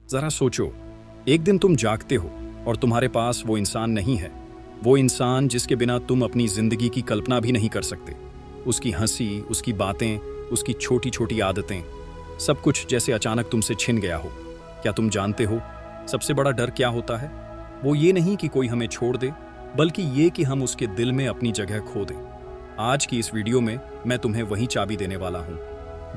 जरा सोचो, एक दिन तुम जागते हो और तुम्हारे पास वो इंसान नहीं है, वो इंसान जिसके बिना तुम अपनी जिंदगी की कल्पना भी नहीं कर सकते। उसकी हंसी, उसकी बातें, उसकी छोटी छोटी आदतें, सब कुछ जैसे अचानक तुमसे छिन गया हो। क्या तुम जानते हो सबसे बड़ा डर क्या होता है? वो ये नहीं कि कोई हमें छोड़ दे, बल्कि ये कि हम उसके दिल में अपनी जगह खो दें। आज की इस वीडियो में मैं तुम्हें वही चाबी देने वाला हूँ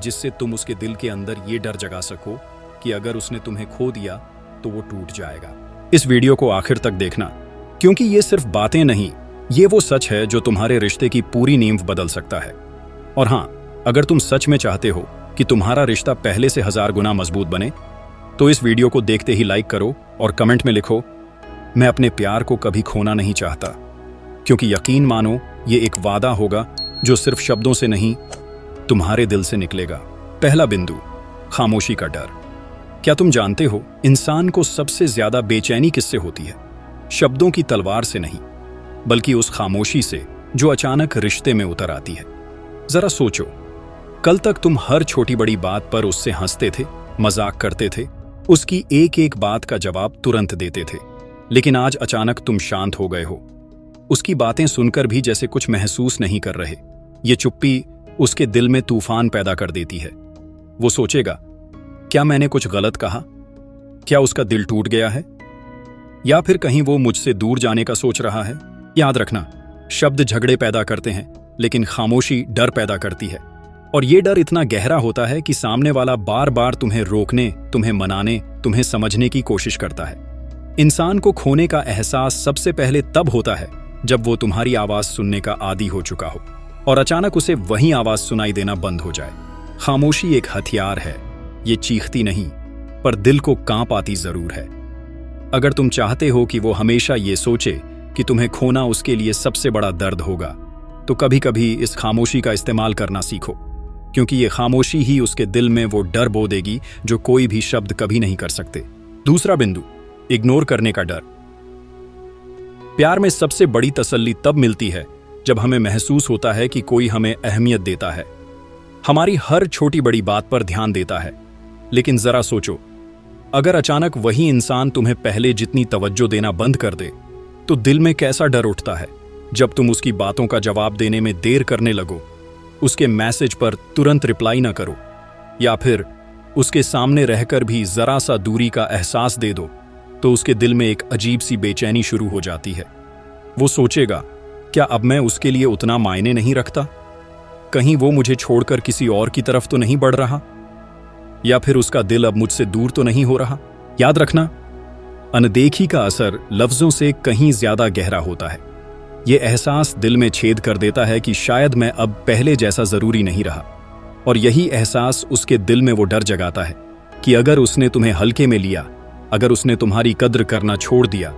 जिससे तुम उसके दिल के अंदर ये डर जगा सको कि अगर उसने तुम्हें खो दिया तो वो टूट जाएगा। इस वीडियो को आखिर तक देखना, क्योंकि ये सिर्फ बातें नहीं, ये वो सच है जो तुम्हारे रिश्ते की पूरी नींव बदल सकता है। और हाँ, अगर तुम सच में चाहते हो कि तुम्हारा रिश्ता पहले से 1000 गुना मजबूत बने, तो इस वीडियो को देखते ही लाइक करो और कमेंट में लिखो, मैं अपने प्यार को कभी खोना नहीं चाहता। क्योंकि यकीन मानो, ये एक वादा होगा जो सिर्फ शब्दों से नहीं, तुम्हारे दिल से निकलेगा। पहला बिंदु, खामोशी का डर। क्या तुम जानते हो इंसान को सबसे ज्यादा बेचैनी किससे होती है? शब्दों की तलवार से नहीं, बल्कि उस खामोशी से जो अचानक रिश्ते में उतर आती है। जरा सोचो, कल तक तुम हर छोटी बड़ी बात पर उससे हंसते थे, मजाक करते थे, उसकी एक एक बात का जवाब तुरंत देते थे। लेकिन आज अचानक तुम शांत हो गए हो, उसकी बातें सुनकर भी जैसे कुछ महसूस नहीं कर रहे। ये चुप्पी उसके दिल में तूफान पैदा कर देती है। वो सोचेगा, क्या मैंने कुछ गलत कहा? क्या उसका दिल टूट गया है? या फिर कहीं वो मुझसे दूर जाने का सोच रहा है? याद रखना, शब्द झगड़े पैदा करते हैं, लेकिन खामोशी डर पैदा करती है। और ये डर इतना गहरा होता है कि सामने वाला बार बार तुम्हें रोकने, तुम्हें मनाने, तुम्हें समझने की कोशिश करता है। इंसान को खोने का एहसास सबसे पहले तब होता है जब वो तुम्हारी आवाज सुनने का आदी हो चुका हो और अचानक उसे वही आवाज सुनाई देना बंद हो जाए। खामोशी एक हथियार है, ये चीखती नहीं, पर दिल को कांप आती जरूर है। अगर तुम चाहते हो कि वो हमेशा ये सोचे कि तुम्हें खोना उसके लिए सबसे बड़ा दर्द होगा, तो कभी कभी इस खामोशी का इस्तेमाल करना सीखो, क्योंकि ये खामोशी ही उसके दिल में वो डर बो देगी जो कोई भी शब्द कभी नहीं कर सकते। दूसरा बिंदु, इग्नोर करने का डर। प्यार में सबसे बड़ी तसल्ली तब मिलती है जब हमें महसूस होता है कि कोई हमें अहमियत देता है, हमारी हर छोटी बड़ी बात पर ध्यान देता है। लेकिन जरा सोचो, अगर अचानक वही इंसान तुम्हें पहले जितनी तवज्जो देना बंद कर दे, तो दिल में कैसा डर उठता है। जब तुम उसकी बातों का जवाब देने में देर करने लगो, उसके मैसेज पर तुरंत रिप्लाई ना करो, या फिर उसके सामने रहकर भी जरा सा दूरी का एहसास दे दो, तो उसके दिल में एक अजीब सी बेचैनी शुरू हो जाती है। वो सोचेगा, क्या अब मैं उसके लिए उतना मायने नहीं रखता? कहीं वो मुझे छोड़कर किसी और की तरफ तो नहीं बढ़ रहा? या फिर उसका दिल अब मुझसे दूर तो नहीं हो रहा? याद रखना, अनदेखी का असर लफ्जों से कहीं ज्यादा गहरा होता है। ये एहसास दिल में छेद कर देता है कि शायद मैं अब पहले जैसा जरूरी नहीं रहा। और यही एहसास उसके दिल में वो डर जगाता है कि अगर उसने तुम्हें हल्के में लिया, अगर उसने तुम्हारी कद्र करना छोड़ दिया,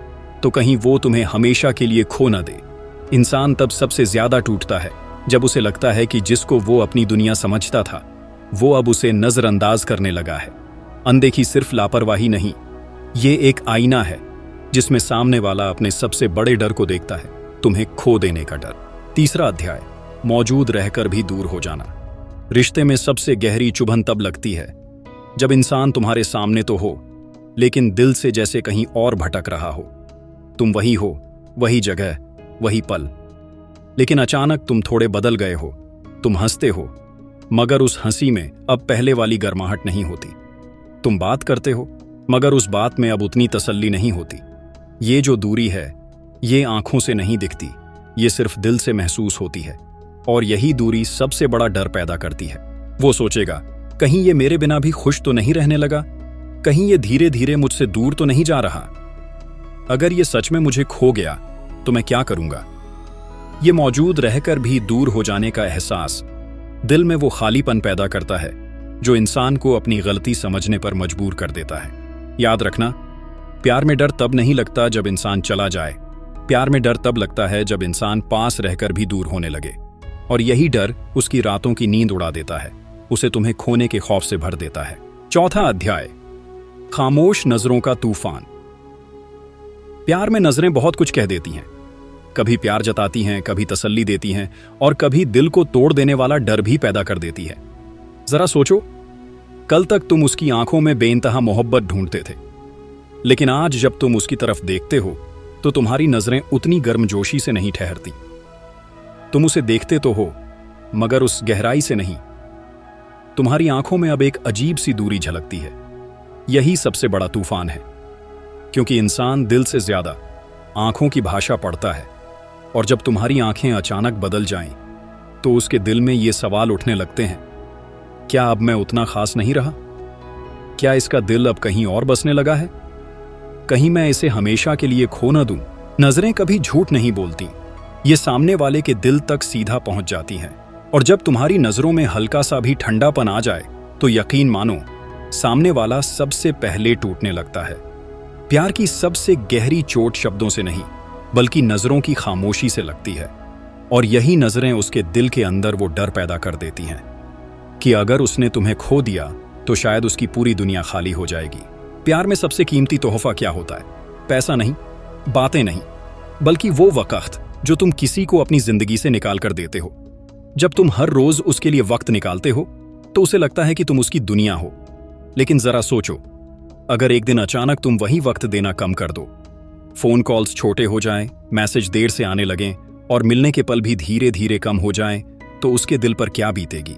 तो कहीं वो तुम्हें हमेशा के लिए खो न दे। इंसान तब सबसे ज्यादा टूटता है जब उसे लगता है कि जिसको वो अपनी दुनिया समझता था, वो अब उसे नजरअंदाज करने लगा है। अनदेखी सिर्फ लापरवाही नहीं, ये एक आईना है जिसमें सामने वाला अपने सबसे बड़े डर को देखता है, तुम्हें खो देने का डर। तीसरा अध्याय, मौजूद रहकर भी दूर हो जाना। रिश्ते में सबसे गहरी चुभन तब लगती है जब इंसान तुम्हारे सामने तो हो, लेकिन दिल से जैसे कहीं और भटक रहा हो। तुम वही हो, वही जगह, वही पल, लेकिन अचानक तुम थोड़े बदल गए हो। तुम हंसते हो, मगर उस हंसी में अब पहले वाली गर्माहट नहीं होती। तुम बात करते हो, मगर उस बात में अब उतनी तसल्ली नहीं होती। ये जो दूरी है, ये आंखों से नहीं दिखती, ये सिर्फ दिल से महसूस होती है। और यही दूरी सबसे बड़ा डर पैदा करती है। वो सोचेगा, कहीं ये मेरे बिना भी खुश तो नहीं रहने लगा? कहीं ये धीरे धीरे मुझसे दूर तो नहीं जा रहा? अगर ये सच में मुझे खो गया तो मैं क्या करूंगा? ये मौजूद रहकर भी दूर हो जाने का एहसास दिल में वो खालीपन पैदा करता है जो इंसान को अपनी गलती समझने पर मजबूर कर देता है। याद रखना, प्यार में डर तब नहीं लगता जब इंसान चला जाए। प्यार में डर तब लगता है जब इंसान पास रहकर भी दूर होने लगे। और यही डर उसकी रातों की नींद उड़ा देता है, उसे तुम्हें खोने के खौफ से भर देता है। चौथा अध्याय, खामोश नजरों का तूफान। प्यार में नजरें बहुत कुछ कह देती हैं। कभी प्यार जताती हैं, कभी तसल्ली देती हैं, और कभी दिल को तोड़ देने वाला डर भी पैदा कर देती है। जरा सोचो, कल तक तुम उसकी आंखों में बेइंतहा मोहब्बत ढूंढते थे, लेकिन आज जब तुम उसकी तरफ देखते हो तो तुम्हारी नजरें उतनी गर्मजोशी से नहीं ठहरती। तुम उसे देखते तो हो, मगर उस गहराई से नहीं। तुम्हारी आंखों में अब एक अजीब सी दूरी झलकती है। यही सबसे बड़ा तूफान है, क्योंकि इंसान दिल से ज्यादा आंखों की भाषा पढ़ता है। और जब तुम्हारी आंखें अचानक बदल जाएं, तो उसके दिल में ये सवाल उठने लगते हैं, क्या अब मैं उतना खास नहीं रहा? क्या इसका दिल अब कहीं और बसने लगा है? कहीं मैं इसे हमेशा के लिए खो न दूं? नजरें कभी झूठ नहीं बोलती, ये सामने वाले के दिल तक सीधा पहुंच जाती हैं। और जब तुम्हारी नजरों में हल्का सा भी ठंडापन आ जाए, तो यकीन मानो सामने वाला सबसे पहले टूटने लगता है। प्यार की सबसे गहरी चोट शब्दों से नहीं, बल्कि नजरों की खामोशी से लगती है। और यही नजरें उसके दिल के अंदर वो डर पैदा कर देती हैं कि अगर उसने तुम्हें खो दिया तो शायद उसकी पूरी दुनिया खाली हो जाएगी। प्यार में सबसे कीमती तोहफा क्या होता है? पैसा नहीं, बातें नहीं, बल्कि वो वक्त जो तुम किसी को अपनी जिंदगी से निकाल कर देते हो। जब तुम हर रोज उसके लिए वक्त निकालते हो तो उसे लगता है कि तुम उसकी दुनिया हो। लेकिन जरा सोचो, अगर एक दिन अचानक तुम वही वक्त देना कम कर दो, फोन कॉल्स छोटे हो जाएं, मैसेज देर से आने लगें और मिलने के पल भी धीरे धीरे कम हो जाएं, तो उसके दिल पर क्या बीतेगी?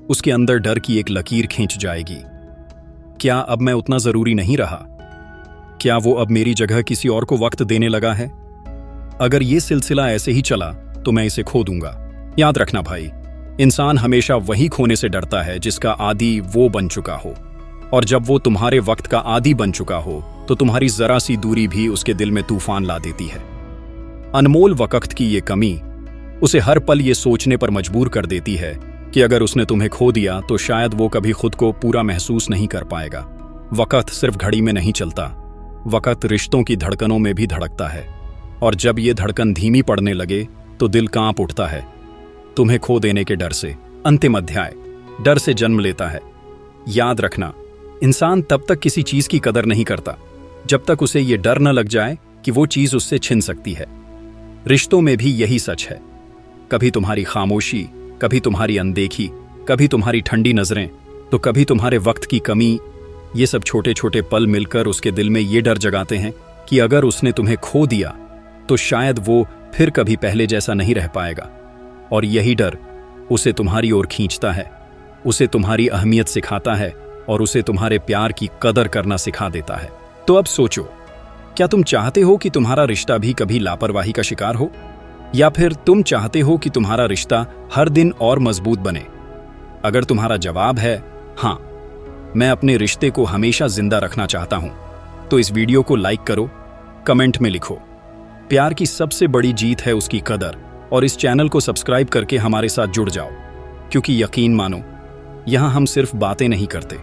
उसके अंदर डर की एक लकीर खींच जाएगी। क्या अब मैं उतना जरूरी नहीं रहा? क्या वो अब मेरी जगह किसी और को वक्त देने लगा है? अगर ये सिलसिला ऐसे ही चला तो मैं इसे खो दूंगा। याद रखना भाई, इंसान हमेशा वही खोने से डरता है जिसका आदी वो बन चुका हो। और जब वो तुम्हारे वक्त का आदी बन चुका हो तो तुम्हारी जरा सी दूरी भी उसके दिल में तूफान ला देती है। अनमोल वक्त की ये कमी उसे हर पल ये सोचने पर मजबूर कर देती है कि अगर उसने तुम्हें खो दिया तो शायद वो कभी खुद को पूरा महसूस नहीं कर पाएगा। वक्त सिर्फ घड़ी में नहीं चलता, वक्त रिश्तों की धड़कनों में भी धड़कता है। और जब ये धड़कन धीमी पड़ने लगे तो दिल कांप उठता है। तुम्हें खो देने के डर से। अंतिम अध्याय डर से जन्म लेता है। याद रखना, इंसान तब तक किसी चीज की कदर नहीं करता जब तक उसे ये डर न लग जाए कि वो चीज उससे छिन सकती है। रिश्तों में भी यही सच है। कभी तुम्हारी खामोशी, कभी तुम्हारी अनदेखी, कभी तुम्हारी ठंडी नजरें, तो कभी तुम्हारे वक्त की कमी, ये सब छोटे छोटे पल मिलकर उसके दिल में ये डर जगाते हैं कि अगर उसने तुम्हें खो दिया तो शायद वो फिर कभी पहले जैसा नहीं रह पाएगा। और यही डर उसे तुम्हारी ओर खींचता है, उसे तुम्हारी अहमियत सिखाता है और उसे तुम्हारे प्यार की कदर करना सिखा देता है। तो अब सोचो, क्या तुम चाहते हो कि तुम्हारा रिश्ता भी कभी लापरवाही का शिकार हो, या फिर तुम चाहते हो कि तुम्हारा रिश्ता हर दिन और मजबूत बने? अगर तुम्हारा जवाब है हाँ, मैं अपने रिश्ते को हमेशा जिंदा रखना चाहता हूं, तो इस वीडियो को लाइक करो, कमेंट में लिखो प्यार की सबसे बड़ी जीत है उसकी कदर, और इस चैनल को सब्सक्राइब करके हमारे साथ जुड़ जाओ, क्योंकि यकीन मानो, यहां हम सिर्फ बातें नहीं करते,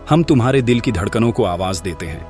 हम तुम्हारे दिल की धड़कनों को आवाज देते हैं।